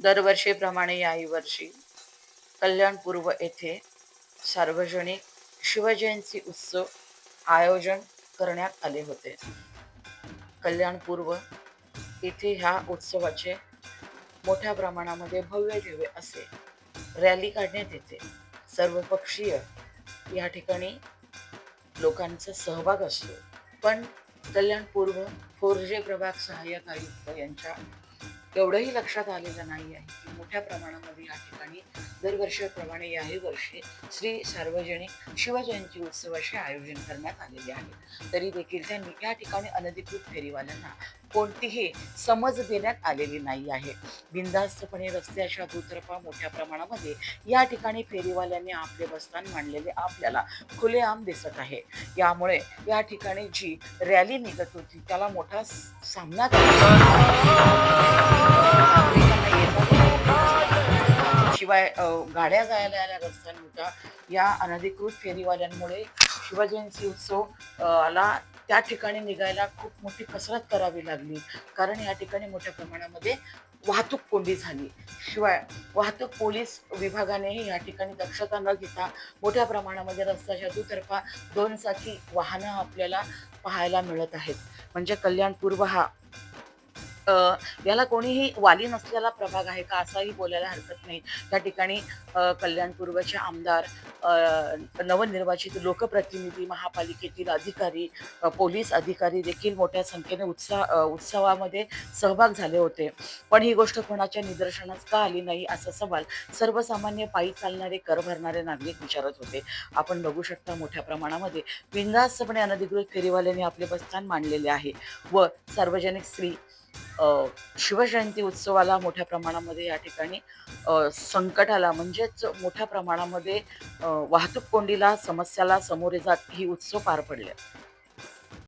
दरवर्षीप्रमाणे याही वर्षी कल्याणपूर्व येथे सार्वजनिक शिवजयंती उत्सव आयोजन करण्यात आले होते. कल्याणपूर्व येथे ह्या उत्सवाचे मोठ्या प्रमाणामध्ये भव्य दिव्य असे रॅली काढण्यात येते. सर्वपक्षीय या ठिकाणी लोकांचा सहभाग असतो. पण कल्याणपूर्व 4J प्रभाग सहाय्यक आयुक्त यांच्या एवढंही लक्षात आलेलं नाही आहे की मोठ्या प्रमाणामध्ये या ठिकाणी दरवर्षीप्रमाणे याही वर्षी श्री सार्वजनिक शिवजयंती उत्सवाचे आयोजन करण्यात आलेले आहे. तरी देखील त्यांनी या ठिकाणी अनधिकृत फेरीवाल्यांना कोणतीही समज देण्यात आलेली नाही आहे. बिनधास्तपणे रस्त्याच्या दुतर्फा मोठ्या प्रमाणामध्ये या ठिकाणी फेरीवाल्यांनी आपले बस्तान मांडलेले आपल्याला खुलेआम दिसत आहे. यामुळे या ठिकाणी जी रॅली निघत होती त्याला मोठा सामना शिवाय गाड्या जायला यायला रस्ता नव्हता. या अनधिकृत फेरीवाल्यांमुळे शिवजयंती उत्सव ला त्या ठिकाणी निघायला खूप मोठी कसरत करावी लागली. कारण या ठिकाणी मोठ्या प्रमाणामध्ये वाहतूक कोंडी झाली. शिवाय वाहतूक पोलीस विभागानेही या ठिकाणी दक्षता न घेता मोठ्या प्रमाणामध्ये रस्त्याच्या दुतर्फा 2 चाकी वाहनं आपल्याला पाहायला मिळत आहेत. म्हणजे कल्याणपूर्व हा याला कोणीही वाली नसलेला प्रभाग आहे का असाही बोलायला हरकत नाही. त्या ठिकाणी कल्याणपूर्वचे आमदार, नवनिर्वाचित लोकप्रतिनिधी, महापालिकेतील अधिकारी, पोलीस अधिकारी देखील मोठ्या संख्येने उत्सवामध्ये सहभाग झाले होते. पण ही गोष्ट कोणाच्या निदर्शनास का आली नाही असा सवाल सर्वसामान्य पायी चालणारे, कर भरणारे नागरिक विचारत होते. आपण बघू शकता मोठ्या प्रमाणामध्ये बिनधास्तपणे अनधिकृत फेरीवाल्यांनी आपले बस्तान मांडलेले आहे व सार्वजनिक श्री शिवजयंती उत्सवाला मोठ्या प्रमाणामध्ये या ठिकाणी संकटाला म्हणजेच मोठ्या प्रमाणामध्ये वाहतूक कोंडीला समस्याला सामोरे जात ही उत्सव पार पडले.